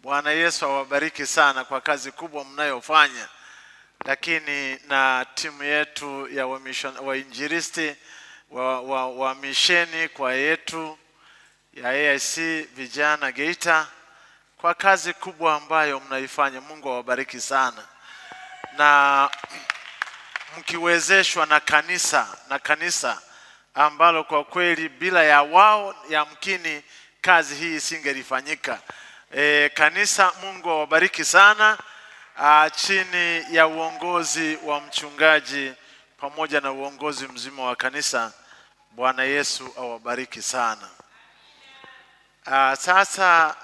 Bwana Yesu awabariki sana kwa kazi kubwa mnayofanya. Lakini na timu yetu ya wainjilisti wa misheni kwa yetu ya AIC vijana Geita kwa kazi kubwa ambayo mnaifanya. Mungu awabariki sana. Na mkiwezeshwa na kanisa ambalo kwa kweli bila ya wao yamkini kazi hii isingelifanyika. Kanisa, Mungu awabariki sana, chini ya uongozi wa mchungaji pamoja na uongozi mzima wa kanisa. Bwana Yesu awabariki sana. Sasa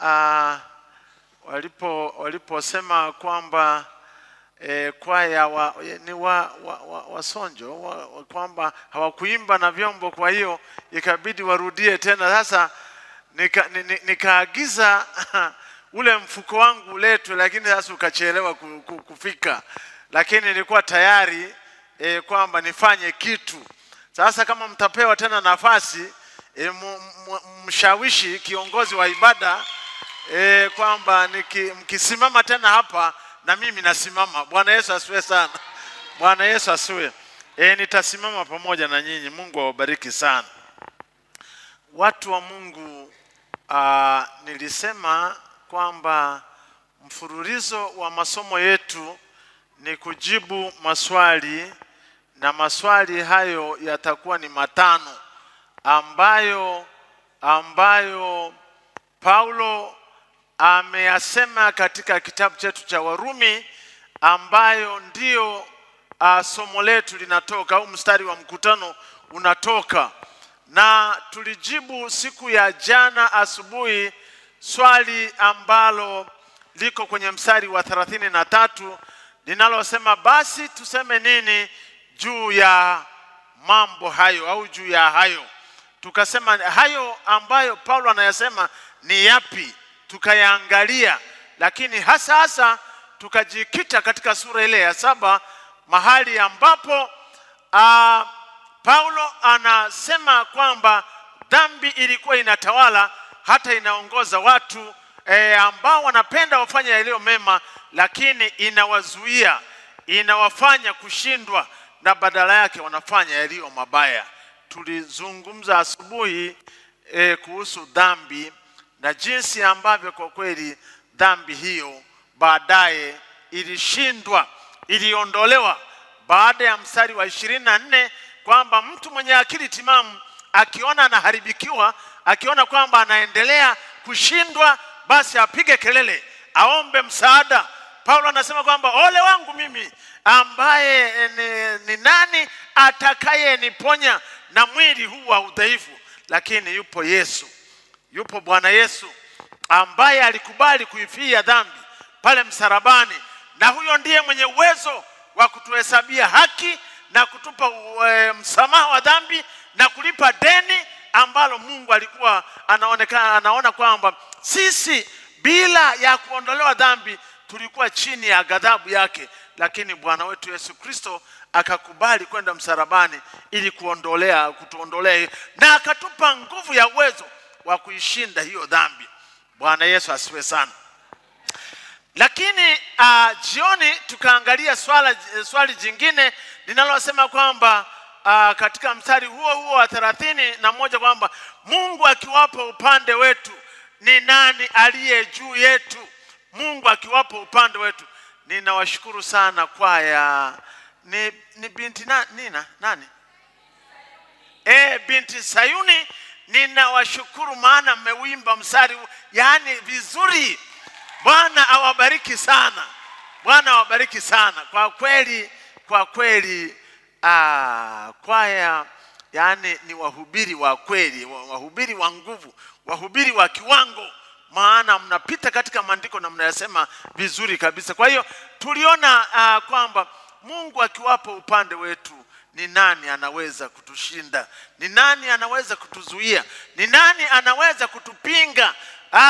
waliposema kwamba kwaya ni wasonjo kwamba hawakuimba na vyombo, kwa hiyo ikabidi warudie tena. Sasa nikaagiza ule mfuko wangu uletwe, lakini sasa ukachelewa kufika. Lakini nilikuwa tayari kwamba nifanye kitu. Sasa kama mtapewa tena nafasi, mshawishi kiongozi wa ibada kwamba mkisimama tena hapa na mimi nasimama. Bwana Yesu asifiwe sana. Bwana Yesu asifiwe. Nitasimama pamoja na nyinyi. Mungu awabariki sana. Watu wa Mungu, nilisema kwamba mfululizo wa masomo yetu ni kujibu maswali, na maswali hayo yatakuwa ni 5 ambayo Paulo ameyasema katika kitabu chetu cha Warumi, ambayo ndio somo letu linatoka, au mstari wa mkutano unatoka. Na tulijibu siku ya jana asubuhi swali ambalo liko kwenye mstari wa 33 linalosema, basi tuseme nini juu ya mambo hayo, au juu ya hayo. Tukasema hayo ambayo Paulo anayasema ni yapi, tukayaangalia. Lakini hasa tukajikita katika sura ile ya 7, mahali ambapo Paulo anasema kwamba dhambi ilikuwa inatawala, hata inaongoza watu ambao wanapenda wafanye yaliyo mema, lakini inawazuia, inawafanya kushindwa, na badala yake wanafanya yaliyo mabaya. Tulizungumza asubuhi kuhusu dhambi na jinsi ambavyo kwa kweli dhambi hiyo baadaye ilishindwa, iliondolewa baada ya mstari wa 24, kwamba mtu mwenye akili timamu akiona anaharibikiwa, akiona kwamba anaendelea kushindwa, basi apige kelele, aombe msaada. Paulo anasema kwamba ole wangu mimi, ambaye ni nani atakaye niponya na mwili huu wa udhaifu? Lakini yupo Yesu, yupo Bwana Yesu ambaye alikubali kuifia dhambi pale msalabani, na huyo ndiye mwenye uwezo wa kutuhesabia haki na kutupa msamaha wa dhambi na kulipa deni ambalo Mungu alikuwa anaona kwamba sisi bila ya kuondolewa dhambi tulikuwa chini ya ghadhabu yake. Lakini Bwana wetu Yesu Kristo akakubali kwenda msalabani ili kutuondolea, na akatupa nguvu ya uwezo wa kuishinda hiyo dhambi. Bwana Yesu asifiwe sana. Lakini jioni tukaangalia swali jingine linalosema kwamba katika mstari huo wa 31 kwamba Mungu akiwapo upande wetu, ni nani aliye juu yetu? Mungu akiwapo upande wetu. Ninawashukuru sana kwaya. Ni binti nani? Binti Sayuni. Ninawashukuru maana mmeuimba mstari yani vizuri. Bwana awabariki sana. Bwana awabariki sana. Kwa kweli kwaya yani ni wahubiri wa kweli, wahubiri wa nguvu, wahubiri wa kiwango, maana mnapita katika maandiko na mnayasema vizuri kabisa. Kwa hiyo tuliona kwamba Mungu akiwapo upande wetu, ni nani anaweza kutushinda? Ni nani anaweza kutuzuia? Ni nani anaweza kutupinga?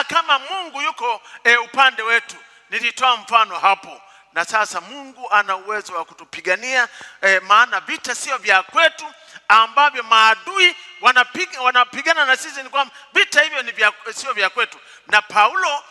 Kama Mungu yuko upande wetu. Nilitoa mfano hapo. Na sasa Mungu ana uwezo wa kutupigania, maana vita sio vya kwetu, ambavyo maadui wanapigana na sisi, ni kwamba vita hivyo sio vya kwetu. Na Paulo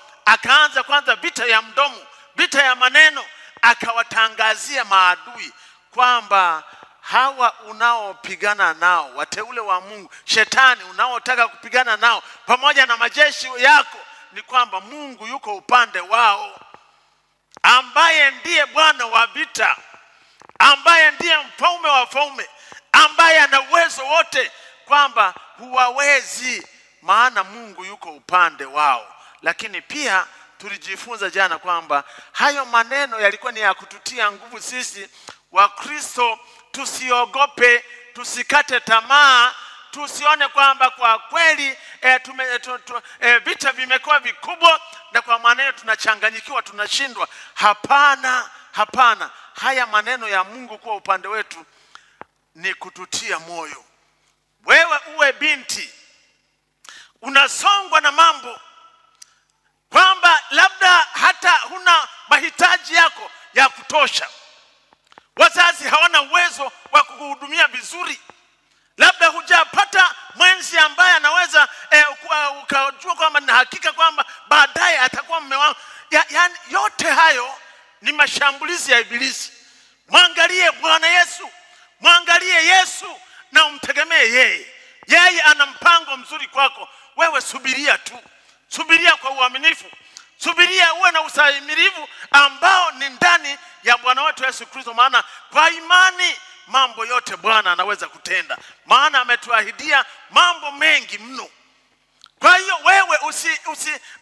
akaanza kwanza vita ya mdomo, vita ya maneno, akawatangazia maadui kwamba hawa unaopigana nao, wateule wa Mungu, shetani unaotaka kupigana nao pamoja na majeshi yako, ni kwamba Mungu yuko upande wao, ambaye ndiye Bwana wa vita, ambaye ndiye mfalme wa wafalme, ambaye ana uwezo wote, kwamba huwawezi, maana Mungu yuko upande wao. Lakini pia tulijifunza jana kwamba hayo maneno yalikuwa ni ya kututia nguvu sisi wa Kristo. Tusiogope, tusikate tamaa, tusione kwamba kwa kweli vita vimekuwa vikubwa na kwa maneno tunachanganyikiwa, tunashindwa. Hapana, hapana. Haya maneno ya Mungu kwa upande wetu ni kututia moyo. Wewe uwe binti unasongwa na mambo, kwamba labda hata huna mahitaji yako ya kutosha, wazazi hawana uwezo wa kukuhudumia vizuri, labda hujapata mwenzi ambaye anaweza ukajua kwamba ni hakika kwamba baadaye atakuwa mume wako. Yaani yote hayo ni mashambulizi ya ibilisi. Mwangalie Bwana Yesu, mwangalie Yesu na umtegemee yeye. Yeye ana mpango mzuri kwako. Wewe subiria tu, subiria kwa uaminifu, subiria, uwe na ustahimilivu ambao ni ndani ya Bwana wetu Yesu Kristo, maana kwa imani mambo yote Bwana anaweza kutenda, maana ametuahidia mambo mengi mno. Kwa hiyo wewe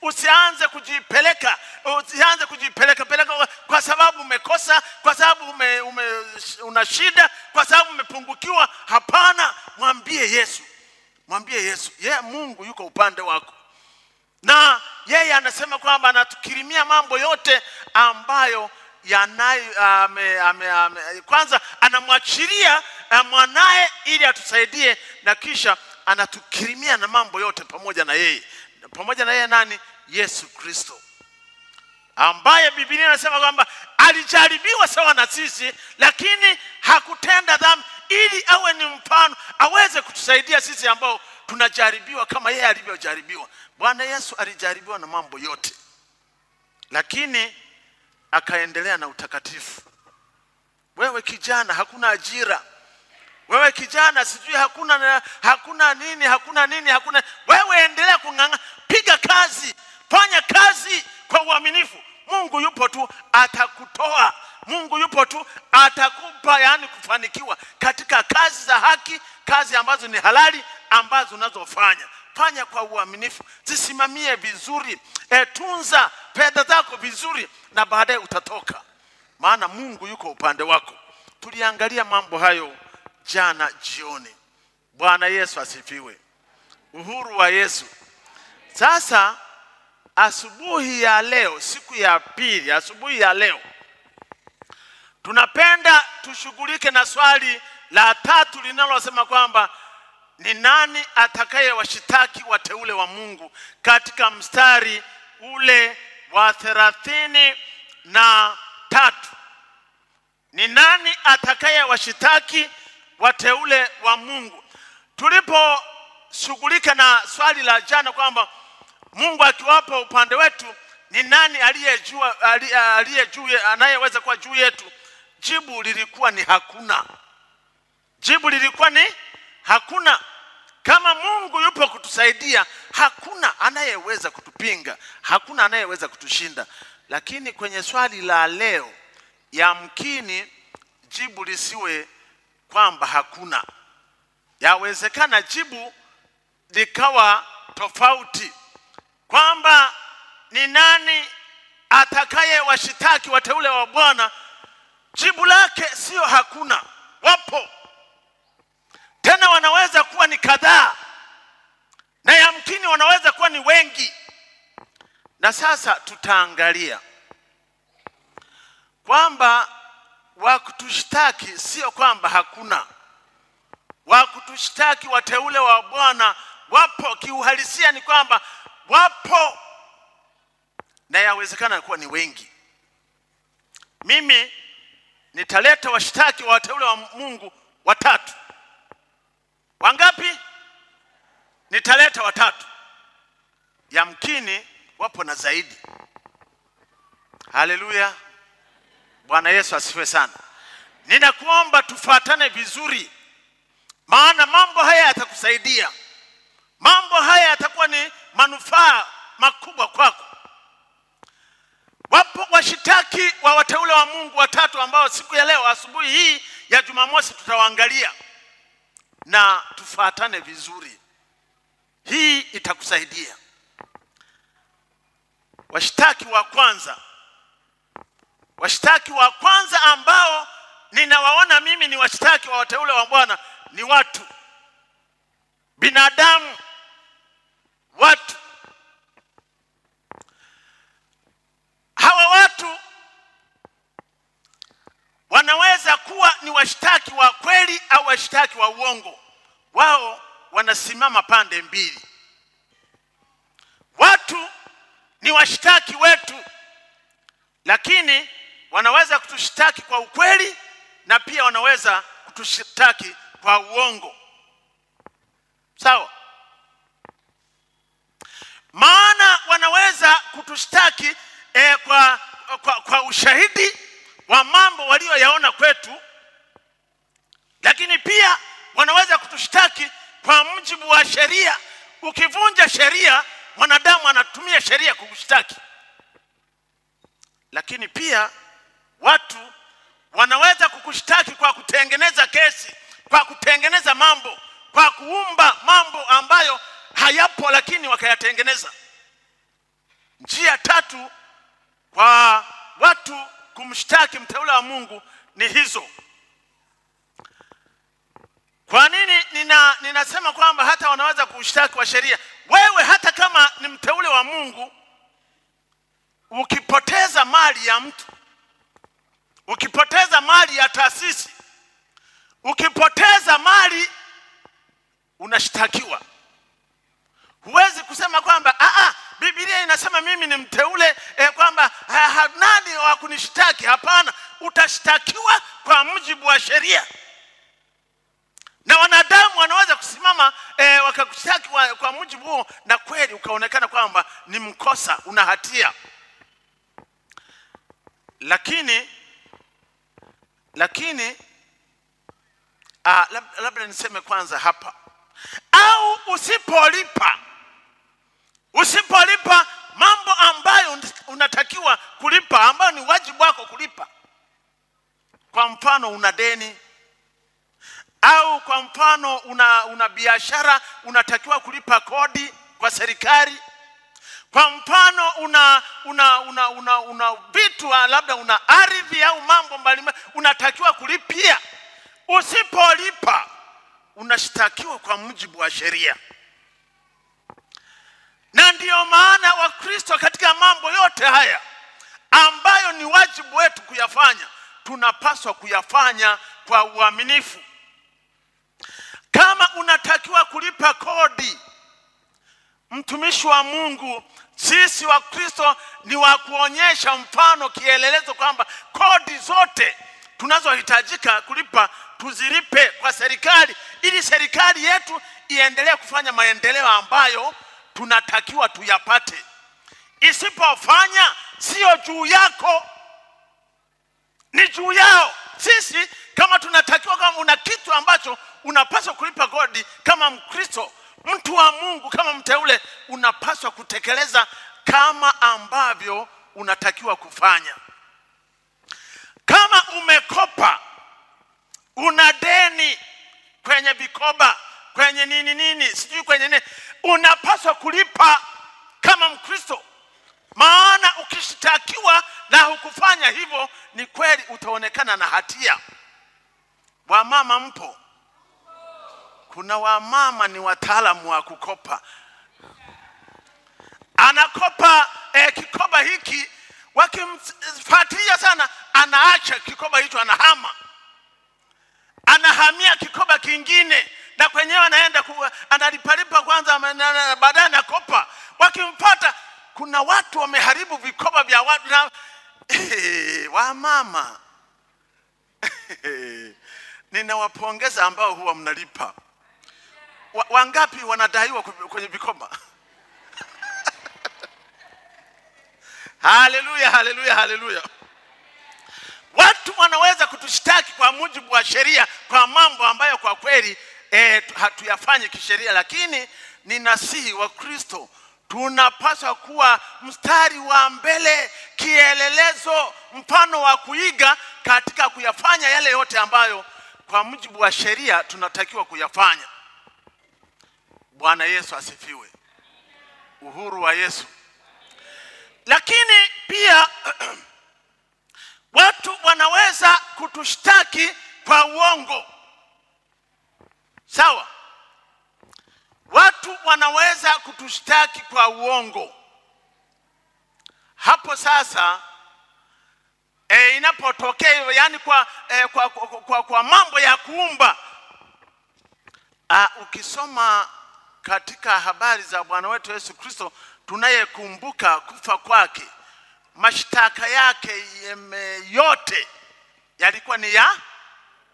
usianze kujipeleka, usianze kujipeleka kwa sababu umekosa, kwa sababu una shida, kwa sababu umepungukiwa. Hapana, mwambie Yesu, mwambie Yesu, yeye Mungu yuko upande wako, na yeye anasema kwamba anatukirimia mambo yote ambayo kwanza anamwachilia mwanae ili atusaidie, na kisha anatukirimia na mambo yote pamoja na yeye. Pamoja na yeye nani? Yesu Kristo, ambaye Biblia inasema kwamba alijaribiwa sawa na sisi, lakini hakutenda dhambi, ili awe ni mfano, aweze kutusaidia sisi ambao tunajaribiwa kama yeye alivyojaribiwa. Bwana Yesu alijaribiwa na mambo yote, lakini akaendelea na utakatifu. Wewe kijana, hakuna ajira. Wewe kijana, sijui hakuna nini. Wewe endelea kung'ang'ana, piga kazi, fanya kazi kwa uaminifu. Mungu yupo tu atakutoa. Mungu yupo tu atakupa, yani kufanikiwa katika kazi za haki, kazi ambazo ni halali ambazo unazofanya. Fanya kwa uaminifu, zisimamie vizuri, tunza fedha zako vizuri, na baadaye utatoka, maana Mungu yuko upande wako. Tuliangalia mambo hayo jana jioni. Bwana Yesu asifiwe. Uhuru wa Yesu. Sasa asubuhi ya leo, siku ya pili, asubuhi ya leo, tunapenda tushughulike na swali la 3 linalosema kwamba ni nani atakaye washitaki wateule wa Mungu, katika mstari ule wa 33. Ni nani atakaye washitaki wateule wa Mungu? Tuliposhughulika na swali la jana kwamba Mungu akiwapo upande wetu, ni nani aliye juu, anayeweza kuwa juu yetu? Jibu lilikuwa ni hakuna. Jibu lilikuwa ni hakuna. Kama Mungu yupo kutusaidia, hakuna anayeweza kutupinga, hakuna anayeweza kutushinda. Lakini kwenye swali la leo, yamkini jibu lisiwe kwamba hakuna. Yawezekana jibu likawa tofauti, kwamba ni nani atakaye washitaki wateule wa Bwana. Jibu lake sio hakuna. Wapo, tena wanaweza kuwa ni kadhaa, na yamkini wanaweza kuwa ni wengi. Na sasa tutaangalia kwamba wakutushtaki sio kwamba hakuna. Wakutushtaki wateule wa Bwana wapo, kiuhalisia ni kwamba wapo, na yawezekana kuwa ni wengi. Mimi nitaleta washtaki wa wateule wa Mungu 3. Wangapi? Nitaleta 3. Yamkini wapo na zaidi, Haleluya. Bwana Yesu asifiwe sana. Ninakuomba tufuatane vizuri, maana mambo haya yatakusaidia. Mambo haya yatakuwa ni manufaa makubwa kwako. Wapo washitaki wa wateule wa Mungu watatu ambao siku ya leo asubuhi hii ya Jumamosi tutawaangalia, na tufuatane vizuri. Hii itakusaidia. Washtaki wa kwanza ambao ninawaona mimi ni washtaki wa wateule wa Bwana ni watu, binadamu, watu. Hawa watu wanaweza kuwa ni washtaki wa kweli au washtaki wa uongo. Wao wanasimama pande mbili. Watu ni washtaki wetu, lakini wanaweza kutushtaki kwa ukweli na pia wanaweza kutushtaki kwa uongo. Sawa? Maana wanaweza kutushtaki kwa ushahidi wa mambo walioyaona kwetu, lakini pia wanaweza kutushtaki kwa mujibu wa sheria. Ukivunja sheria, mwanadamu anatumia sheria kukushtaki. Lakini pia watu wanaweza kukushtaki kwa kutengeneza kesi, kwa kutengeneza mambo, kwa kuumba mambo ambayo hayapo lakini wakayatengeneza. Njia tatu kwa watu kumshtaki mteule wa Mungu ni hizo. Kwa nini ninasema kwamba hata wanaweza kushtaki kwa sheria? Wewe hata kama ni mteule wa Mungu, ukipoteza mali ya mtu, ukipoteza mali ya taasisi, ukipoteza mali, unashtakiwa. Huwezi kusema kwamba Biblia inasema mimi ni mteule kwamba nani wa kunishtaki. Hapana, utashtakiwa kwa mujibu wa sheria. Na wanadamu wanaweza kusimama wakakushtaki kwa mujibu huo, na kweli ukaonekana kwamba ni mkosa, una hatia. Lakini labda niseme kwanza hapa, au usipolipa mambo ambayo unatakiwa kulipa, ambayo ni wajibu wako kulipa. Kwa mfano una deni, au kwa mfano una biashara unatakiwa kulipa kodi kwa serikali. Kwa mfano una vitu, labda una ardhi au mambo mbalimbali unatakiwa kulipia. Usipolipa unashtakiwa kwa mujibu wa sheria. Na ndiyo maana Wakristo katika mambo yote haya ambayo ni wajibu wetu kuyafanya, tunapaswa kuyafanya kwa uaminifu. Kama unatakiwa kulipa kodi, mtumishi wa Mungu, sisi Wakristo ni wa kuonyesha mfano, kielelezo kwamba kodi zote tunazohitajika kulipa tuzilipe kwa serikali, ili serikali yetu iendelee kufanya maendeleo ambayo tunatakiwa tuyapate. Isipofanya, sio juu yako, ni juu yao. Sisi kama tunatakiwa, kama una kitu ambacho unapaswa kulipa kodi, kama Mkristo, mtu wa Mungu, kama mteule, unapaswa kutekeleza kama ambavyo unatakiwa kufanya. Kama umekopa, una deni kwenye vikoba, kwenye nini, sijui kwenye nini, unapaswa kulipa kama Mkristo. Maana ukishtakiwa na hukufanya hivyo, ni kweli utaonekana na hatia. Wamama mpo? Kuna wamama ni wataalamu wa kukopa. Anakopa kikoba hiki, wakimfuatilia sana, anaacha kikoba hicho, anahamia kikoba kingine, na kwenyewe anaenda analipalipa kwanza, baadaye anakopa. Wakimpata, kuna watu wameharibu vikoba vya watu na wamama ninawapongeza ambao huwa mnalipa. Wangapi wanadaiwa kwenye vikoba? Haleluya, haleluya, haleluya. Watu wanaweza kutushtaki kwa mujibu wa sheria kwa mambo ambayo kwa kweli hatuyafanye kisheria, lakini ninasihi wa Kristo tunapaswa kuwa mstari wa mbele, kielelezo, mfano wa kuiga katika kuyafanya yale yote ambayo kwa mujibu wa sheria tunatakiwa kuyafanya. Bwana Yesu asifiwe. Uhuru wa Yesu. Lakini pia watu wanaweza kutushtaki kwa uongo. Sawa? Watu wanaweza kutushtaki kwa uongo. Hapo sasa inapotokea hivyo, yani kwa mambo ya kuumba. Ukisoma katika habari za Bwana wetu Yesu Kristo, tunayekumbuka kufa kwake, mashtaka yake yote yalikuwa ni ya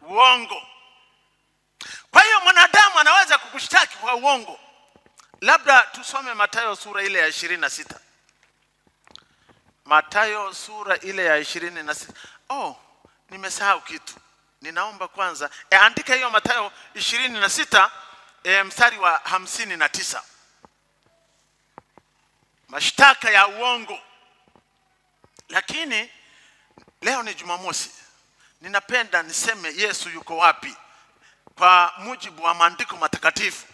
uongo. Kwa hiyo mwanadamu anaweza kukushtaki kwa uongo. Labda tusome Mathayo sura ile ya 26. Mathayo sura ile ya 26. Nimesahau kitu. Ninaomba kwanza andika hiyo Mathayo 26 mstari wa 59. Mashtaka ya uongo. Lakini leo ni Jumamosi. Ninapenda niseme Yesu yuko wapi kwa mujibu wa maandiko matakatifu.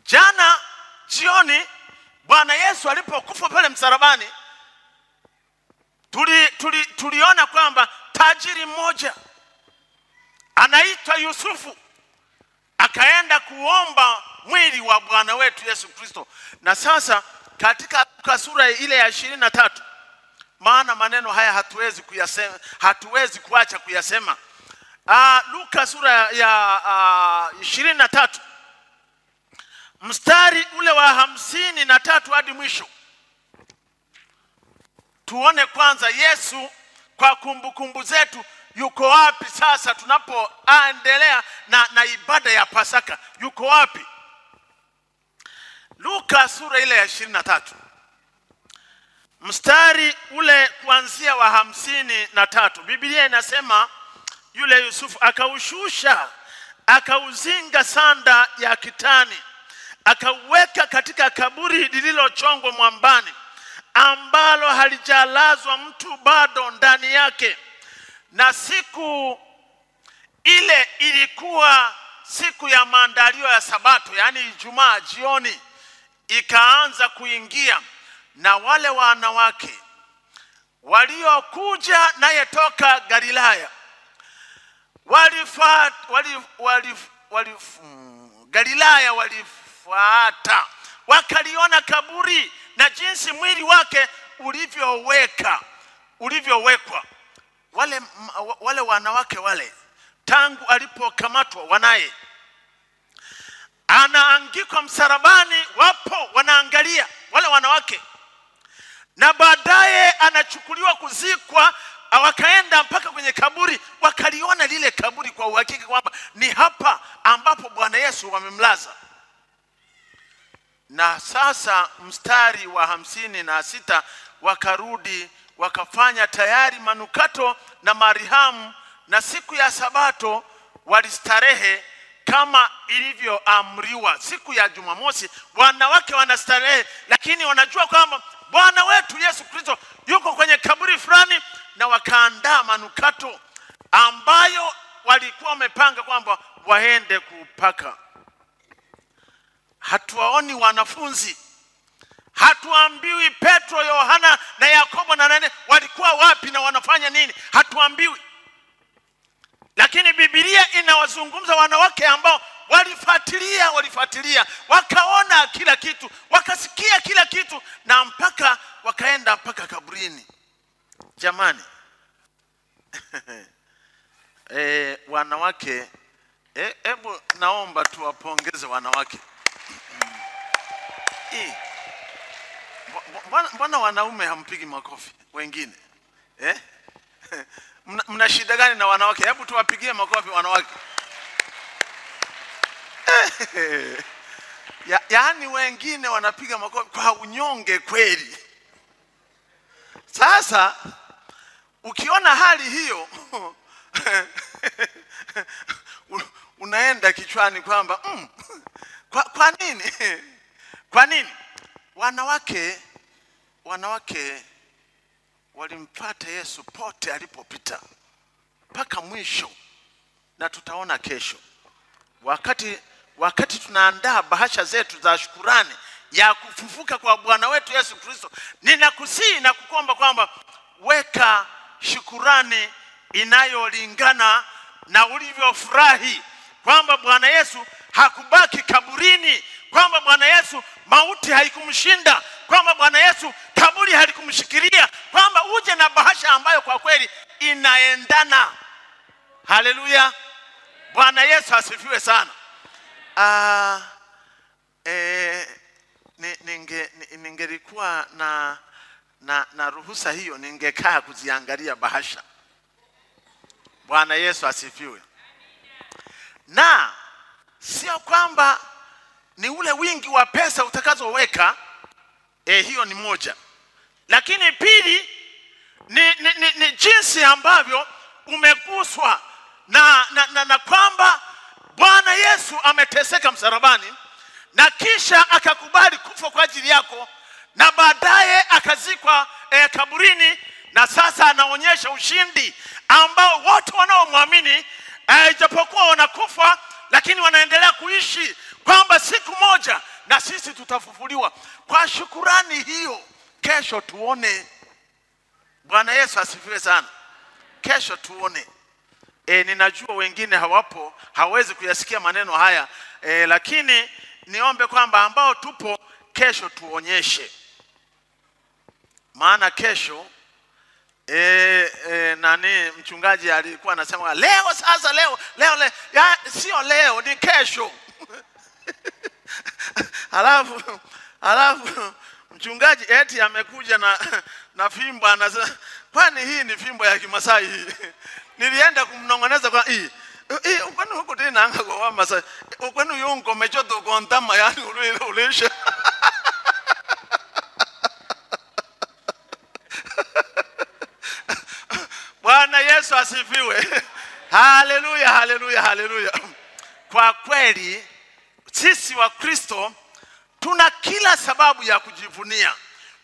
Jana jioni Bwana Yesu alipokufa pale msalabani, tuliona kwamba tajiri mmoja anaitwa Yusufu akaenda kuomba mwili wa Bwana wetu Yesu Kristo. Na sasa katika sura ile ya 23, maana maneno haya hatuwezi kuacha kuyasema. Luka sura ya 23 mstari ule wa 53 hadi mwisho. Tuone kwanza Yesu kwa kumbukumbu zetu yuko wapi sasa tunapoendelea na ibada ya Pasaka. Yuko wapi? Luka sura ile ya 23 mstari ule kuanzia wa 53. Biblia inasema yule Yusufu akaushusha, akauzinga sanda ya kitani, akauweka katika kaburi lililochongwa mwambani, ambalo halijalazwa mtu bado ndani yake. Na siku ile ilikuwa siku ya maandalio ya Sabato, yani Ijumaa jioni, ikaanza kuingia, na wale wanawake waliokuja naye toka Galilaya Galilaya walifuata, wakaliona kaburi na jinsi mwili wake ulivyowekwa. Wale wanawake wale, tangu alipokamatwa wanaye anaangikwa msalabani, wapo wanaangalia wale wanawake, na baadaye anachukuliwa kuzikwa. Wakaenda mpaka kwenye kaburi, wakaliona lile kaburi kwa uhakika kwamba ni hapa ambapo Bwana Yesu wamemlaza. Na sasa mstari wa 56, wakarudi wakafanya tayari manukato na marihamu, na siku ya Sabato walistarehe kama ilivyoamriwa. Siku ya Jumamosi wanawake wanastarehe, lakini wanajua kwamba Bwana wetu Yesu Kristo yuko kwenye kaburi fulani, na wakaandaa manukato ambayo walikuwa wamepanga kwamba waende kupaka. Hatuwaoni wanafunzi, hatuambiwi Petro, Yohana na Yakobo na nane walikuwa wapi na wanafanya nini, hatuambiwi. Lakini Biblia inawazungumza wanawake ambao walifuatilia, wakaona kila kitu, wakasikia kila kitu, na mpaka wakaenda mpaka kaburini. Jamani, wanawake, hebu naomba tuwapongeze wanawake. Mbona wanaume hampigi makofi wengine? Mna shida gani na wanawake? Hebu tuwapigie makofi wanawake. Yaani wengine wanapiga makofi kwa unyonge kweli. Sasa ukiona hali hiyo unaenda kichwani kwamba kwa nini? Kwa nini? Wanawake walimpata Yesu pote alipopita mpaka mwisho, na tutaona kesho wakati tunaandaa bahasha zetu za shukrani ya kufufuka kwa Bwana wetu Yesu Kristo. Ninakusihi na kukomba kwamba weka shukrani inayolingana na ulivyofurahi kwamba Bwana Yesu hakubaki kaburini, kwamba Bwana Yesu mauti haikumshinda, kwamba Bwana Yesu kaburi halikumshikilia, kwamba uje na bahasha ambayo kwa kweli inaendana. Haleluya. Bwana Yesu asifiwe sana. Ningelikuwa na ruhusa hiyo, ningekaa kuziangalia bahasha. Bwana Yesu asifiwe. Na sio kwamba ni ule wingi wa pesa utakazoweka, hiyo ni moja. Lakini pili ni jinsi ambavyo umeguswa na kwamba Bwana Yesu ameteseka msalabani na kisha akakubali kufa kwa ajili yako, na baadaye akazikwa kaburini, na sasa anaonyesha ushindi ambao wote wanaomwamini ijapokuwa wanakufa lakini wanaendelea kuishi, kwamba siku moja na sisi tutafufuliwa. Kwa shukurani hiyo kesho tuone. Bwana Yesu asifiwe sana. Kesho tuone. Ninajua wengine hawapo, hawezi kuyasikia maneno haya, lakini niombe kwamba ambao tupo kesho tuonyeshe. Maana kesho mchungaji alikuwa anasema leo sasa leo sio leo, ni kesho. Halafu mchungaji eti amekuja na fimbo, anasema kwani hii ni fimbo ya Kimasai hii? Nilienda kumnongoneza kwa hii kwani huko tena anga kwa Masai, kwani yongo mechoto kwa ntama, yani ulisha. Bwana Yesu asifiwe. Haleluya, haleluya, haleluya. Kwa kweli sisi wa Kristo tuna kila sababu ya kujivunia,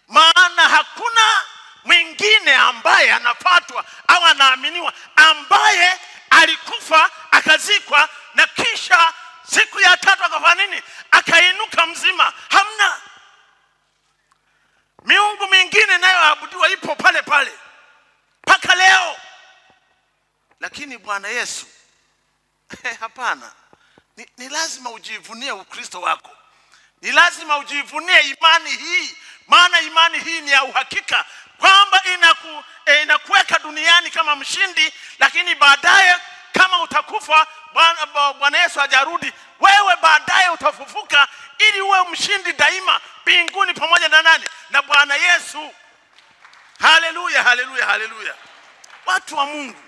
maana hakuna mwingine ambaye anafatwa au anaaminiwa ambaye alikufa akazikwa na kisha siku ya tatu akafanya nini? Akainuka mzima. Hamna. Miungu mingine nayo abudiwa ipo pale pale mpaka leo, lakini Bwana Yesu hapana. Ni lazima ujivunie Ukristo wako. Ni lazima ujivunie imani hii, maana imani hii ni ya uhakika kwamba inakuweka duniani kama mshindi, lakini baadaye kama utakufa, Bwana Yesu hajarudi, wewe baadaye utafufuka ili uwe mshindi daima mbinguni pamoja na nani? Na Bwana Yesu. Haleluya, haleluya, haleluya. Watu wa Mungu,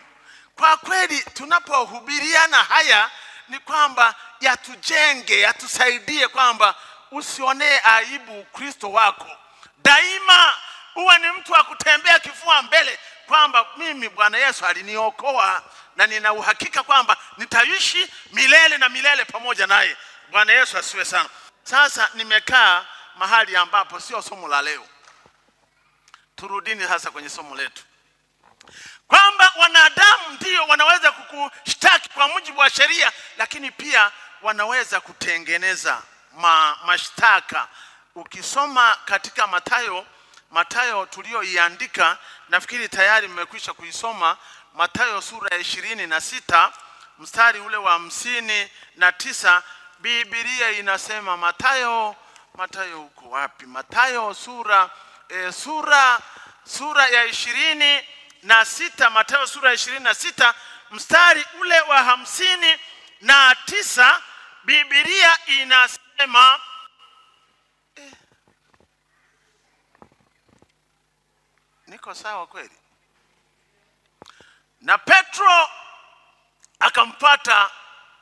kwa kweli tunapohubiriana haya ni kwamba yatujenge, yatusaidie kwamba usionee aibu Ukristo wako. Daima uwe ni mtu wa kutembea kifua mbele kwamba mimi Bwana Yesu aliniokoa na nina uhakika kwamba nitaishi milele na milele pamoja naye. Bwana Yesu asiwe sana. Sasa nimekaa mahali ambapo sio somo la leo. Turudini hasa kwenye somo letu, kwamba wanadamu ndio wanaweza kukushtaki kwa mujibu wa sheria, lakini pia wanaweza kutengeneza mashtaka. Ukisoma katika Mathayo tulioiandika, nafikiri tayari mmekwisha kuisoma, Mathayo sura ya 26 mstari ule wa 59, Biblia inasema Mathayo uko wapi? Mathayo sura ya 26, Mathayo sura ya 26 mstari ule wa 59, Biblia inasema niko sawa kweli? Na Petro akampata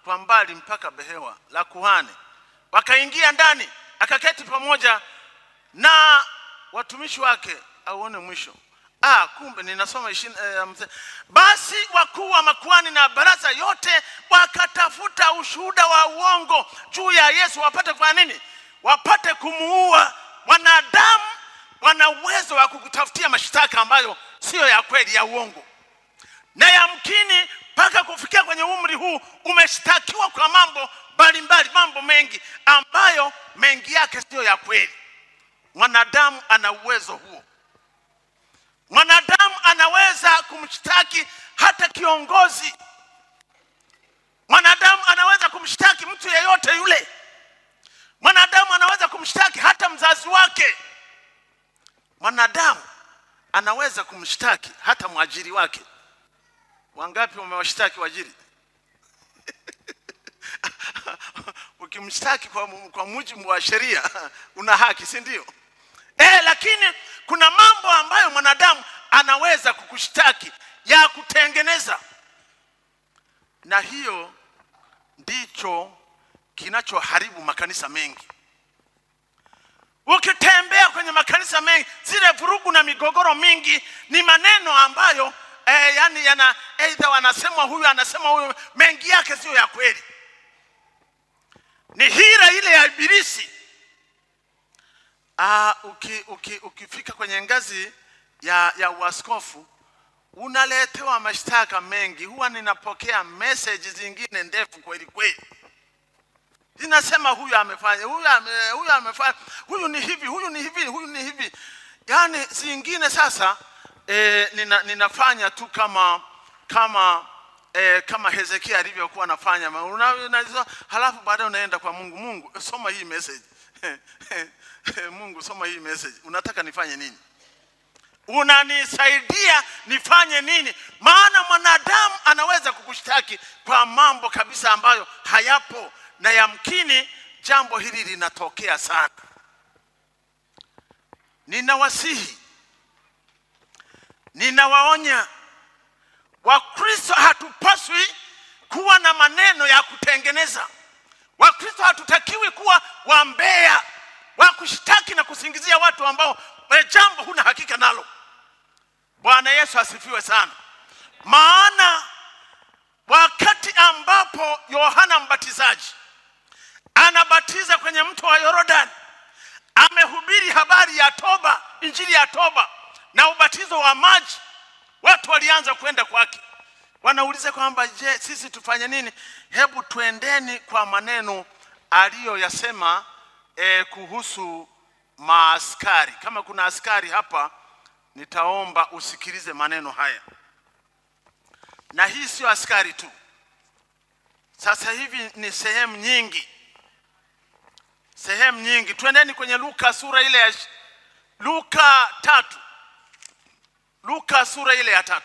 kwa mbali mpaka behewa la kuhani, wakaingia ndani, akaketi pamoja na watumishi wake auone mwisho. kumbe ninasoma basi wakuu wa makuhani na baraza yote wakatafuta ushuhuda wa uongo juu ya Yesu wapate kwa nini? Wapate kumuua. Wanadamu wana uwezo wa kukutafutia mashtaka ambayo sio ya kweli, ya uongo. Na yamkini mpaka kufikia kwenye umri huu umeshtakiwa kwa mambo mbalimbali, mambo mengi ambayo mengi yake sio ya kweli. Mwanadamu ana uwezo huo. Mwanadamu anaweza kumshtaki hata kiongozi. Mwanadamu anaweza kumshtaki mtu yeyote yule. Mwanadamu anaweza kumshtaki hata mzazi wake. Mwanadamu anaweza kumshtaki hata mwajiri wake. Wangapi wamewashtaki waajiri? Ukimshtaki kwa mujibu wa sheria una haki, si ndio? Lakini kuna mambo ambayo mwanadamu anaweza kukushtaki ya kutengeneza. Na hiyo ndicho kinachoharibu makanisa mengi. Ukitembea kwenye makanisa mengi, zile vurugu na migogoro mingi ni maneno ambayo yani yana either wanasema huyu anasema huyu, mengi yake sio ya kweli. Ni hila ile ya ibilisi. Ukifika kwenye ngazi ya uaskofu unaletewa mashtaka mengi. Huwa ninapokea message zingine ndefu kweli kweli. Zinasema huyu amefanya, huyu amefanya, huyu ni hivi, huyu ni hivi, huyu ni hivi. Yani zingine sasa ninafanya tu kama Hezekia alivyokuwa anafanya. Halafu baadaye unaenda kwa Mungu. Mungu, soma hii message. Mungu, soma hii message. Unataka nifanye nini? Unanisaidia nifanye nini? Maana mwanadamu anaweza kukushtaki kwa mambo kabisa ambayo hayapo, na yamkini jambo hili linatokea sana. Ninawasihi, ninawaonya, Wakristo hatupaswi kuwa na maneno ya kutengeneza. Wakristo hatutakiwi kuwa wambea wa kushtaki na kusingizia watu ambao jambo huna hakika nalo. Bwana Yesu asifiwe sana. Maana wakati ambapo Yohana Mbatizaji anabatiza kwenye mto wa Yordani, amehubiri habari ya toba, injili ya toba na ubatizo wa maji, watu walianza kwenda kwake. Wanauliza kwamba je, sisi tufanye nini? Hebu tuendeni kwa maneno aliyoyasema kuhusu maaskari. Kama kuna askari hapa, nitaomba usikilize maneno haya. Na hii sio askari tu. Sasa hivi ni sehemu nyingi. Sehemu nyingi. Tuendeni kwenye Luka sura ile ya Luka 3. Luka sura ile ya 3.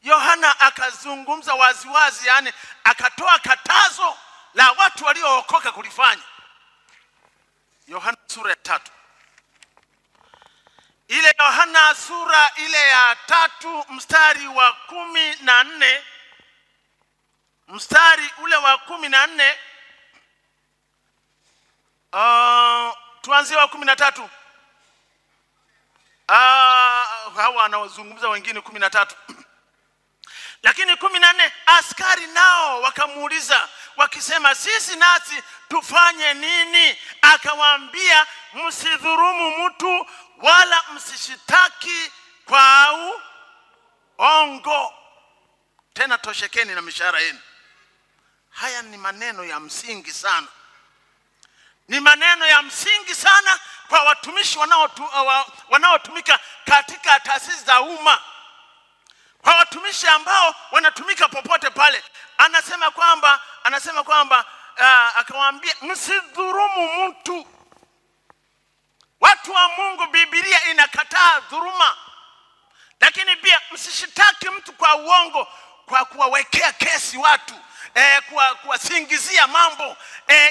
Yohana akazungumza waziwazi, yani akatoa katazo la watu waliookoka kulifanya. Yohana sura ya 3. Ile Yohana sura ile ya 3 mstari wa 14, mstari ule wa 14, tuanzie wa 13. Hawa anaozungumza wengine 13. Lakini 14, askari nao wakamuuliza wakisema, sisi nasi tufanye nini? Akawaambia, msidhulumu mtu wala msishitaki kwa uongo, tena toshekeni na mishahara yenu. Haya ni maneno ya msingi sana. Ni maneno ya msingi sana kwa watumishi wanaotumika katika taasisi za umma. Kwa watumishi ambao wanatumika popote pale. Anasema kwamba akawaambia, msidhulumu mtu. Watu wa Mungu, Biblia inakataa dhuluma. Lakini pia msishitaki mtu kwa uongo, kwa kuwawekea kesi watu, kuwasingizia mambo,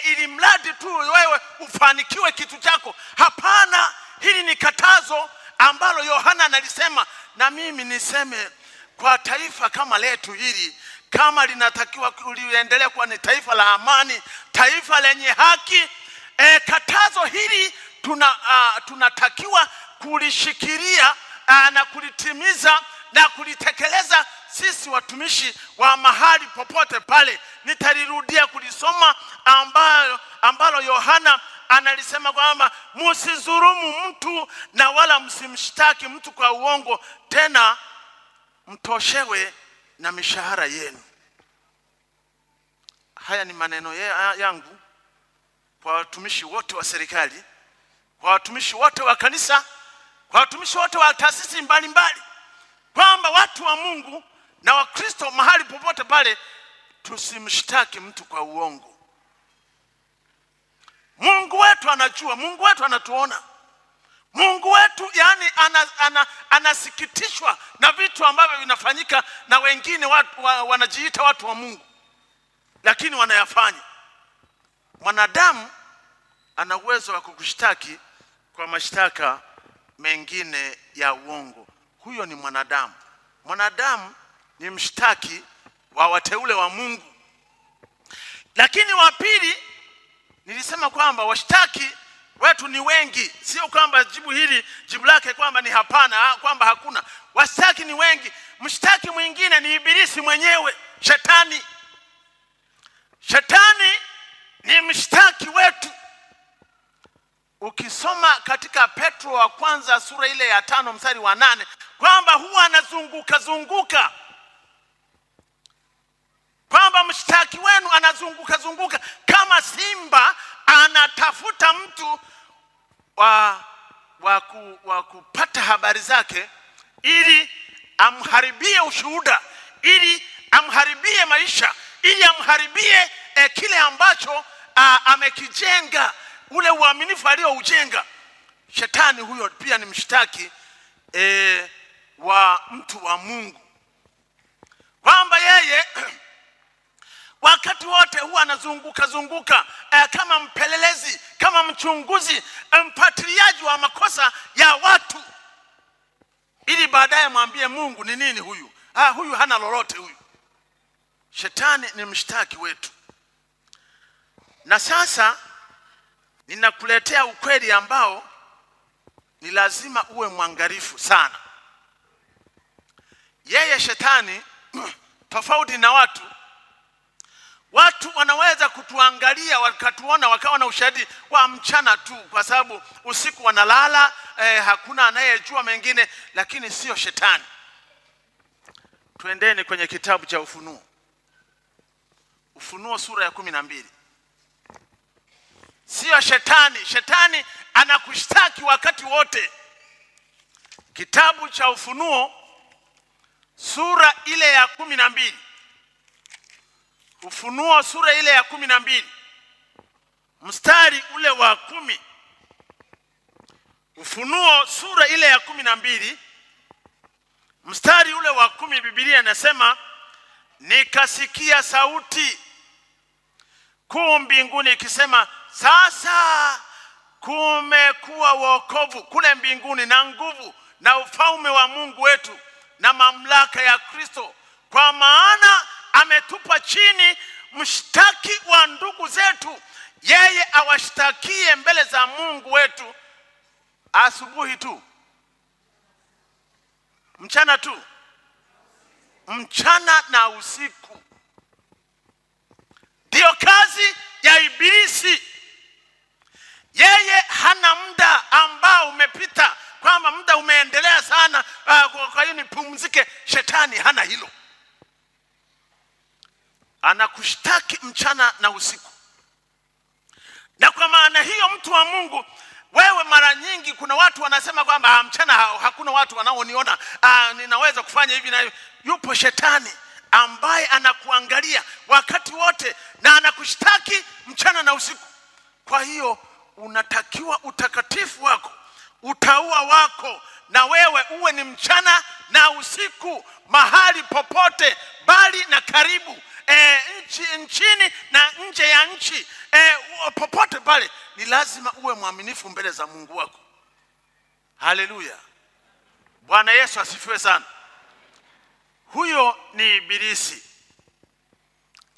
ili mradi tu wewe ufanikiwe kitu chako. Hapana, hili ni katazo ambalo Yohana analisema, na mimi niseme kwa taifa kama letu hili, kama linatakiwa liendelee kuwa ni taifa la amani, taifa lenye haki, katazo hili tunatakiwa kulishikilia na kulitimiza na kulitekeleza sisi watumishi wa mahali popote pale. Nitalirudia kulisoma ambalo Yohana analisema kwamba msizulumu mtu na wala msimshtaki mtu kwa uongo, tena mtoshewe na mishahara yenu. Haya ni maneno yangu kwa watumishi wote wa serikali, kwa watumishi wote wa kanisa, kwa watumishi wote wa taasisi mbalimbali, kwamba watu wa Mungu na Wakristo mahali popote pale tusimshtaki mtu kwa uongo. Mungu wetu anajua, Mungu wetu anatuona. Mungu wetu yani anasikitishwa na vitu ambavyo vinafanyika na wengine wanajiita watu wa Mungu, lakini wanayafanya. Mwanadamu ana uwezo wa kukushtaki kwa mashtaka mengine ya uongo. Huyo ni mwanadamu. Mwanadamu ni mshtaki wa wateule wa Mungu. Lakini wa pili, nilisema kwamba washtaki wetu ni wengi. Sio kwamba jibu lake kwamba ni hapana, kwamba hakuna. Washtaki ni wengi. Mshtaki mwingine ni Ibilisi mwenyewe, Shetani. Shetani ni mshtaki wetu. Ukisoma katika Petro wa kwanza sura ile ya 5 mstari wa 8 kwamba huwa anazunguka, kwamba mshtaki wenu anazunguka kama simba anatafuta mtu wa kupata habari zake, ili amharibie ushuhuda, ili amharibie maisha, ili amharibie kile ambacho amekijenga, ule uaminifu alioujenga. Shetani huyo pia ni mshtaki wa mtu wa Mungu, kwamba yeye wakati wote huwa anazunguka kama mpelelezi, kama mchunguzi, mpatiliaji wa makosa ya watu, ili baadaye mwambie Mungu ni nini huyu? Huyu hana lolote huyu. Shetani ni mshtaki wetu. Na sasa ninakuletea ukweli ambao ni lazima uwe mwangalifu sana. Yeye Shetani tofauti na watu wanaweza kutuangalia wakatuona wakawa na ushahidi wa mchana tu, kwa sababu usiku wanalala, hakuna anayejua mengine, lakini sio Shetani. Tuendeni kwenye kitabu cha Ufunuo sura ya 12. Sio Shetani. Shetani anakushtaki wakati wote. Kitabu cha Ufunuo sura ile ya 12. Ufunuo sura ile ya 12 mstari ule wa 10. Ufunuo sura ile ya 12 mstari ule wa 10, Biblia inasema, nikasikia sauti kuu mbinguni ikisema, sasa kumekuwa wokovu kule mbinguni na nguvu na ufalme wa Mungu wetu na mamlaka ya Kristo, kwa maana ametupa chini mshtaki wa ndugu zetu, yeye awashtakie mbele za Mungu wetu asubuhi tu, mchana tu, mchana na usiku. Ndio kazi ya Ibilisi. Yeye hana muda ambao umepita, kwamba muda umeendelea sana, kwa hiyo nipumzike. Shetani hana hilo. Anakushtaki mchana na usiku. Na kwa maana hiyo, mtu wa Mungu, wewe mara nyingi kuna watu wanasema kwamba mchana hakuna watu wanaoniona, ninaweza kufanya hivi na hivi. Yupo Shetani ambaye anakuangalia wakati wote na anakushtaki mchana na usiku. Kwa hiyo unatakiwa utakatifu wako, utaua wako, na wewe uwe ni mchana na usiku, mahali popote, bali na karibu, nchini na nje ya nchi, popote pale ni lazima uwe mwaminifu mbele za Mungu wako. Haleluya. Bwana Yesu asifiwe sana. Huyo ni Ibilisi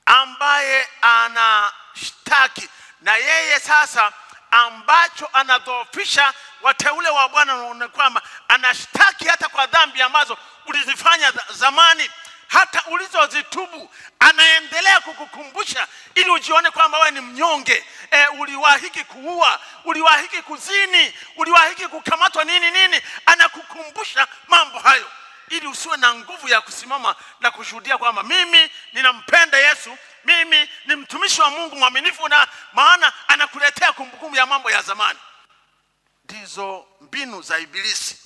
ambaye anashtaki, na yeye sasa ambacho anadhoofisha wateule wa Bwana ni kwamba anashtaki hata kwa dhambi ambazo ulizifanya zamani, hata ulizozitubu, anaendelea kukukumbusha ili ujione kwamba wewe ni mnyonge. Uliwahiki kuua, uliwahiki kuzini, uliwahiki kukamatwa nini, anakukumbusha mambo hayo ili usiwe na nguvu ya kusimama na kushuhudia kwamba mimi ninampenda Yesu, mimi ni mtumishi wa Mungu mwaminifu, na maana anakuletea kumbukumbu ya mambo ya zamani. Ndizo mbinu za Ibilisi.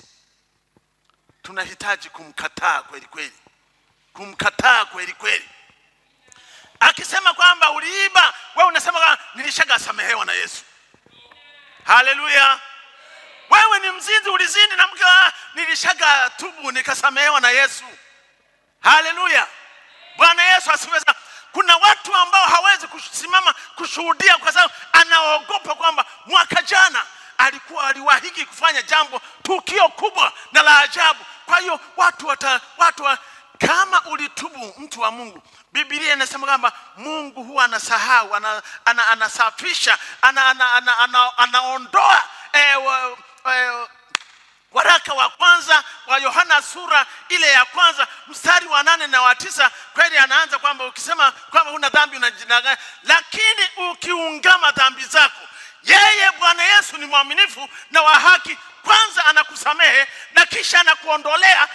Tunahitaji kumkataa kweli kweli. Kumkataa kweli kweli. Akisema kwamba uliiba, wewe unasema nilishasamehewa na Yesu. Haleluya. Wewe ni mzinzi, ulizini na mke, nilishatubu nikasamehewa na Yesu. Haleluya. Bwana Yesu asiweza. Kuna watu ambao hawezi kusimama kushuhudia kwa sababu anaogopa kwamba mwaka jana aliwahiki kufanya jambo, tukio kubwa na la ajabu. Kwa hiyo watu kama ulitubu, mtu wa Mungu, Biblia inasema kwamba Mungu huwa anasahau, anasafisha, anaondoa. Waraka wa kwanza wa Yohana sura ile ya kwanza mstari wa 8 na wa 9 kweli anaanza kwamba ukisema kwamba una dhambi unajidanganya, lakini ukiungama dhambi zako, yeye Bwana Yesu ni mwaminifu na wa haki, kwanza anakusamehe na kisha anakuondolea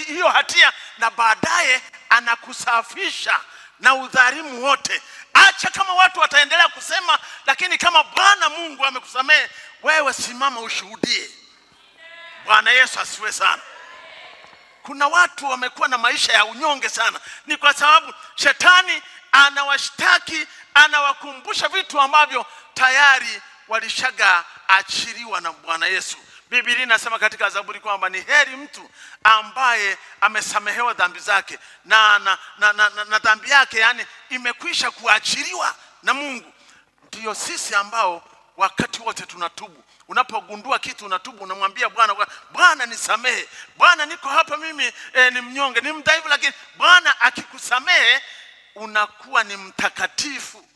hiyo hatia, na baadaye anakusafisha na udhalimu wote. Acha kama watu wataendelea kusema, lakini kama Bwana Mungu amekusamehe, wewe simama ushuhudie. Bwana Yesu asiwe sana. Kuna watu wamekuwa na maisha ya unyonge sana, ni kwa sababu shetani anawashtaki, anawakumbusha vitu ambavyo tayari walishaga achiriwa na Bwana Yesu. Biblia inasema katika Zaburi kwamba ni heri mtu ambaye amesamehewa dhambi zake na dhambi yake yani imekwisha kuachiliwa na Mungu. Ndio sisi ambao wakati wote tunatubu. Unapogundua kitu unatubu, unamwambia Bwana nisamehe. Bwana niko hapa mimi ni mnyonge, ni mdhaifu, lakini Bwana akikusamehe unakuwa ni mtakatifu.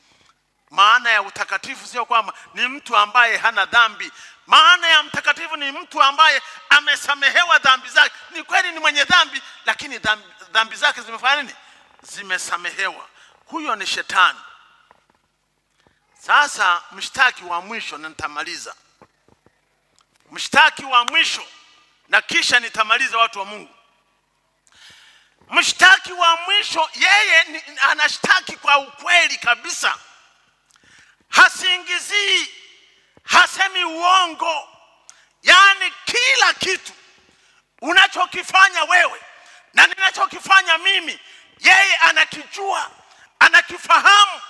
Maana ya utakatifu sio kwamba ni mtu ambaye hana dhambi. Maana ya mtakatifu ni mtu ambaye amesamehewa dhambi zake. Ni kweli ni mwenye dhambi, lakini dhambi zake zimefanya nini? Zimesamehewa. Huyo ni shetani. Sasa mshtaki wa mwisho, na nitamaliza. Mshtaki wa mwisho na kisha nitamaliza, watu wa Mungu. Mshtaki wa mwisho yeye anashtaki kwa ukweli kabisa. Hasingizii, hasemi uongo. Yani kila kitu unachokifanya wewe na ninachokifanya mimi, yeye anakijua, anakifahamu,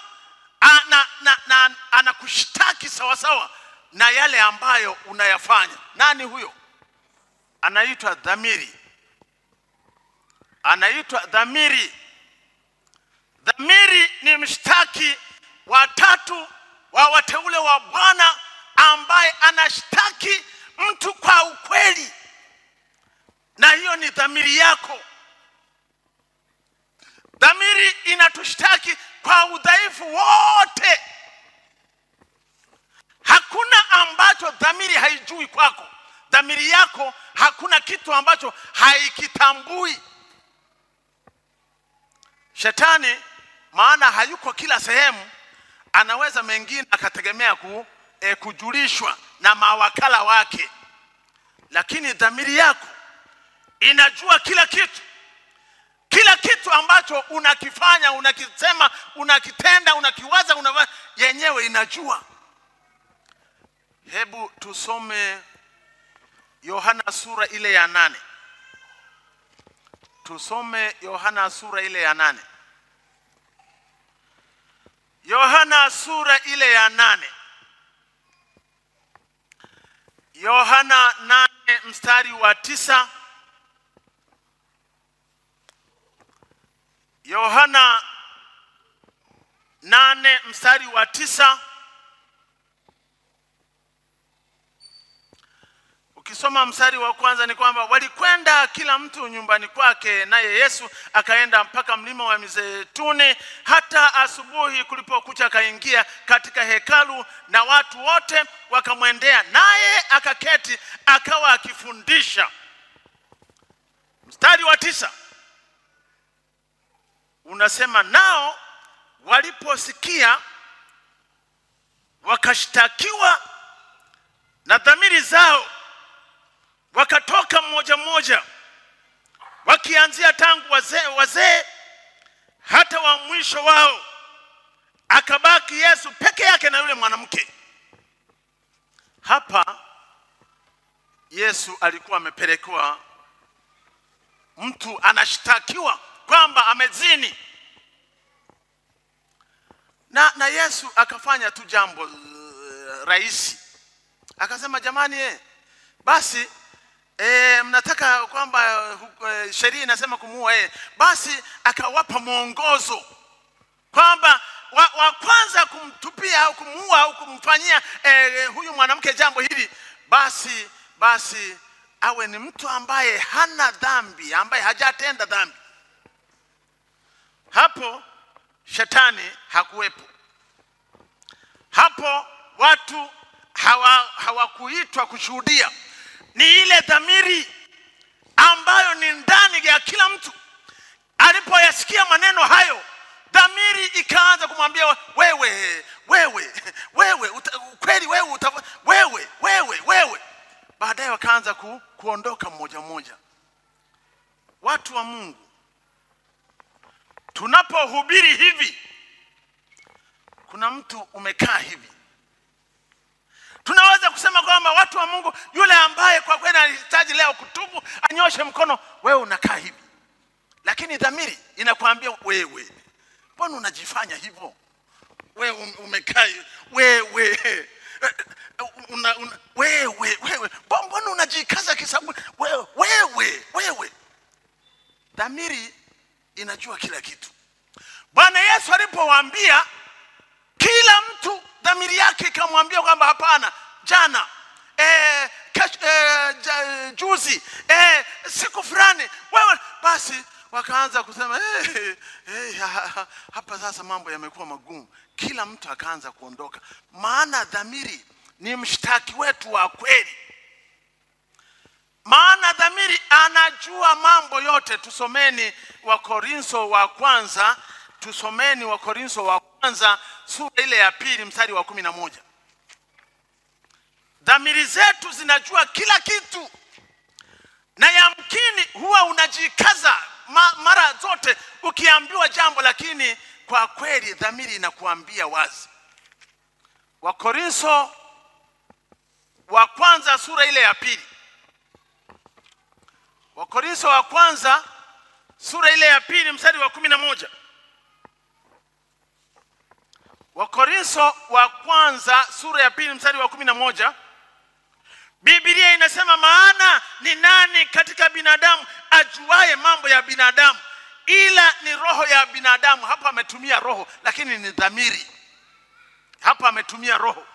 anakushtaki sawa sawa na yale ambayo unayafanya. Nani huyo? Anaitwa dhamiri. Anaitwa dhamiri. Dhamiri ni mshtaki wa tatu wa wateule wa Bwana ambaye anashtaki mtu kwa ukweli, na hiyo ni dhamiri yako. Dhamiri inatushtaki kwa udhaifu wote. Hakuna ambacho dhamiri haijui kwako. Dhamiri yako hakuna kitu ambacho haikitambui. Shetani maana hayuko kila sehemu, anaweza mengine akategemea kujulishwa na mawakala wake, lakini dhamiri yako inajua kila kitu. Kila kitu ambacho unakifanya, unakisema, unakitenda, unakiwaza, yenyewe inajua. Hebu tusome Yohana sura ile ya 8. Tusome Yohana sura ile ya 8. Yohana sura ile ya 8. Yohana 8 mstari wa 9. Yohana 8 mstari wa 9. Ukisoma mstari wa kwanza ni kwamba walikwenda kila mtu nyumbani kwake, naye Yesu akaenda mpaka mlima wa Mizeituni. Hata asubuhi kulipokucha akaingia katika hekalu, na watu wote wakamwendea, naye akaketi akawa akifundisha. Mstari wa 9 unasema, nao waliposikia wakashtakiwa na dhamiri zao, wakatoka mmoja mmoja, wakianzia tangu wazee hata wa mwisho wao. Akabaki Yesu peke yake na yule mwanamke. Hapa Yesu alikuwa amepelekwa, mtu anashtakiwa kwamba amezini, na Yesu akafanya tu jambo rahisi. Akasema, jamani basi mnataka kwamba sheria inasema kumuua basi akawapa mwongozo kwamba wa kwanza kumtupia au kumuua au kumfanyia huyu mwanamke jambo hili, basi awe ni mtu ambaye hana dhambi, ambaye hajatenda dhambi. Hapo shetani hakuwepo. Hapo watu hawakuitwa kushuhudia. Ni ile dhamiri ambayo ni ndani ya kila mtu. Alipoyasikia maneno hayo, dhamiri ikaanza kumwambia, wewe kweli wewe. Baadaye wakaanza kuondoka mmoja mmoja. Watu wa Mungu, tunapohubiri hivi, kuna mtu umekaa hivi, tunaweza kusema kwamba watu wa Mungu, yule ambaye kwa kweli anahitaji leo kutubu anyoshe mkono, wewe unakaa hivi. Lakini dhamiri inakuambia, wewe mbona unajifanya hivyo? Wewe umekaa wewe mbona unajikaza kisabu? Wewe. Dhamiri inajua kila kitu. Bwana Yesu alipowaambia kila mtu, dhamiri yake ikamwambia kwamba hapana, jana juzi siku fulani wewe, basi wakaanza kusema hapa sasa mambo yamekuwa magumu. Kila mtu akaanza kuondoka, maana dhamiri ni mshtaki wetu wa kweli. Maana dhamiri anajua mambo yote. Tusomeni Wakorintho wa kwanza, sura ile ya 2 mstari wa 11. Dhamiri zetu zinajua kila kitu, na yamkini huwa unajikaza mara zote ukiambiwa jambo, lakini kwa kweli dhamiri inakuambia wazi. Wakorintho wa kwanza sura ile ya 2. Wakorintho wa kwanza sura ile ya 2 mstari wa 11. Wakorintho wa kwanza sura ya 2 mstari wa 11. Biblia inasema, maana ni nani katika binadamu ajuaye mambo ya binadamu ila ni roho ya binadamu. Hapa ametumia roho, lakini ni dhamiri. Hapa ametumia roho,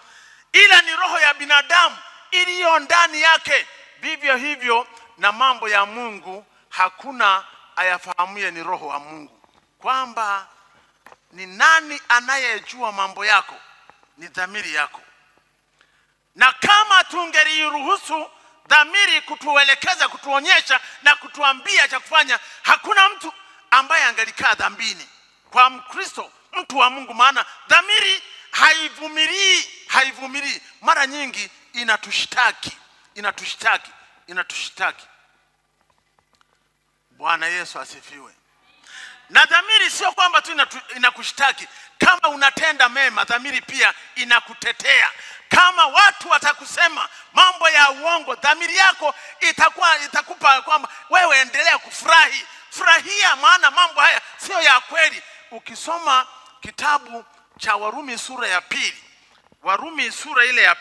ila ni roho ya binadamu iliyo ndani yake. Vivyo hivyo na mambo ya Mungu hakuna ayafahamuye ni roho wa Mungu. Kwamba ni nani anayejua mambo yako? Ni dhamiri yako. Na kama tungeliruhusu dhamiri kutuelekeza, kutuonyesha na kutuambia cha kufanya, hakuna mtu ambaye angelikaa dhambini kwa Mkristo, mtu wa Mungu. Maana dhamiri haivumilii. Mara nyingi inatushtaki. Bwana Yesu asifiwe. Na dhamiri sio kwamba tu inakushtaki. Kama unatenda mema, dhamiri pia inakutetea. Kama watu watakusema mambo ya uongo, dhamiri yako itakupa kwamba wewe endelea furahia, maana mambo haya sio ya kweli. Ukisoma kitabu cha Warumi sura ya 2, Warumi sura ile ya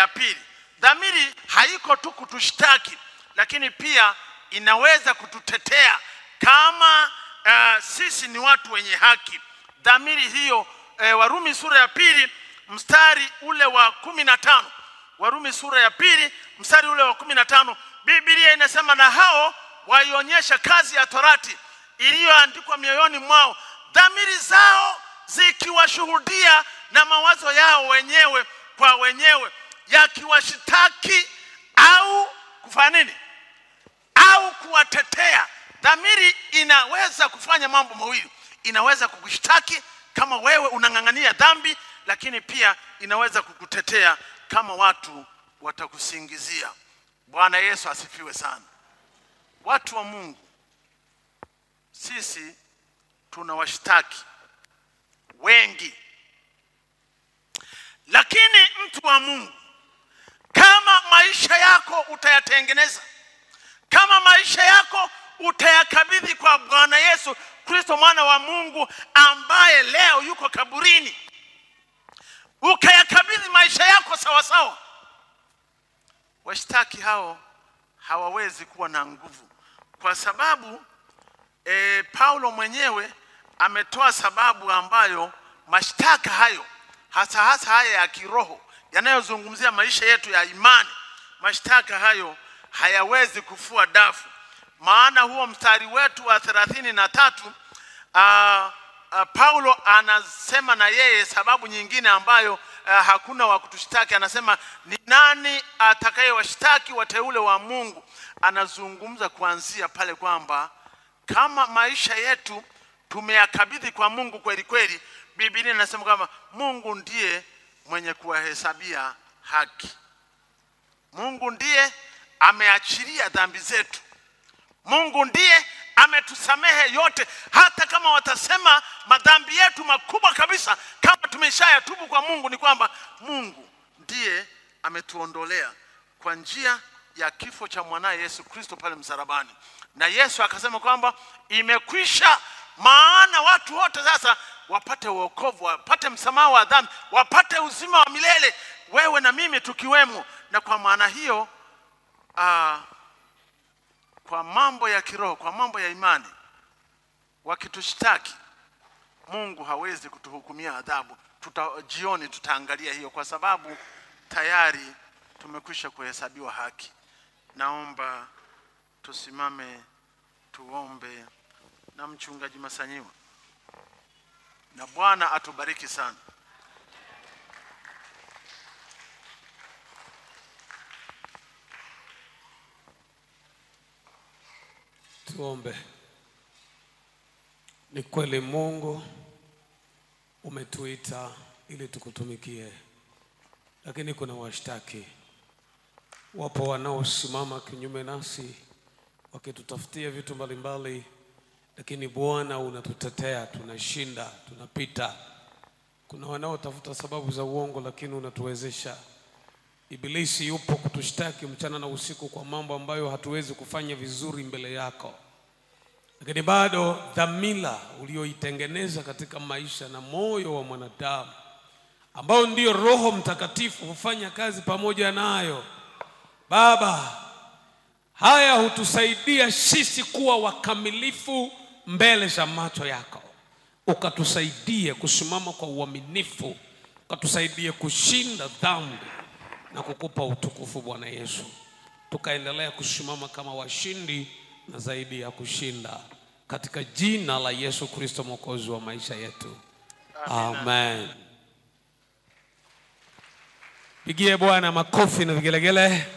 2, dhamiri haiko tu kutushtaki, lakini pia inaweza kututetea kama sisi ni watu wenye haki. Dhamiri hiyo, Warumi sura ya 2 mstari ule wa 15, Warumi sura ya 2 mstari ule wa 15, Biblia inasema na hao waionyesha kazi ya torati iliyoandikwa mioyoni mwao, dhamiri zao zikiwashuhudia na mawazo yao wenyewe kwa wenyewe yakiwashitaki au kufanya nini? Au kuwatetea. Dhamiri inaweza kufanya mambo mawili. Inaweza kukushtaki kama wewe unang'ang'ania dhambi, lakini pia inaweza kukutetea kama watu watakusingizia. Bwana Yesu asifiwe sana. Watu wa Mungu, sisi tunawashtaki wengi, lakini mtu wa Mungu, kama maisha yako utayatengeneza, kama maisha yako utayakabidhi kwa Bwana Yesu Kristo mwana wa Mungu ambaye leo yuko kaburini, ukayakabidhi maisha yako sawa sawa, washtaki hao hawawezi kuwa na nguvu, kwa sababu Paulo mwenyewe ametoa sababu ambayo mashtaka hayo hasa haya ya kiroho yanayozungumzia maisha yetu ya imani, mashtaka hayo hayawezi kufua dafu. Maana huo mstari wetu wa 33 Paulo anasema na yeye sababu nyingine ambayo hakuna wa kutushtaki. Anasema ni nani atakayewashtaki wateule wa Mungu? Anazungumza kuanzia pale kwamba kama maisha yetu tumeyakabidhi kwa Mungu kweli kweli, Biblia inasema kwamba Mungu ndiye mwenye kuwahesabia haki. Mungu ndiye ameachilia dhambi zetu. Mungu ndiye ametusamehe yote, hata kama watasema madhambi yetu makubwa kabisa, kama tumeshayatubu kwa Mungu, ni kwamba Mungu ndiye ametuondolea kwa njia ya kifo cha mwanae Yesu Kristo pale msalabani. Na Yesu akasema kwamba imekwisha, maana watu wote sasa wapate wokovu, wapate msamaha wa dhambi, wapate uzima wa milele, wewe na mimi tukiwemo. Na kwa maana hiyo kwa mambo ya kiroho, kwa mambo ya imani, wakitushtaki, Mungu hawezi kutuhukumia adhabu. Jioni tutaangalia hiyo, kwa sababu tayari tumekwisha kuhesabiwa haki. Naomba tusimame tuombe na mchungaji Masanyiwa, na Bwana atubariki sana. Tuombe. Ni kweli Mungu umetuita ili tukutumikie, lakini kuna washtaki. Wapo wanaosimama kinyume nasi wakitutafutia vitu mbalimbali, lakini Bwana unatutetea, tunashinda, tunapita. Kuna wanaotafuta sababu za uongo, lakini unatuwezesha. Ibilisi yupo kutushtaki mchana na usiku kwa mambo ambayo hatuwezi kufanya vizuri mbele yako, lakini bado dhamira ulioitengeneza katika maisha na moyo wa mwanadamu, ambao ndio Roho Mtakatifu hufanya kazi pamoja nayo, Baba, haya hutusaidia sisi kuwa wakamilifu mbele za macho yako. Ukatusaidie kusimama kwa uaminifu, ukatusaidie kushinda dhambi na kukupa utukufu Bwana Yesu. Tukaendelea kusimama kama washindi na zaidi ya kushinda, katika jina la Yesu Kristo mwokozi wa maisha yetu. Amen. Pigie Bwana makofi na vigelegele.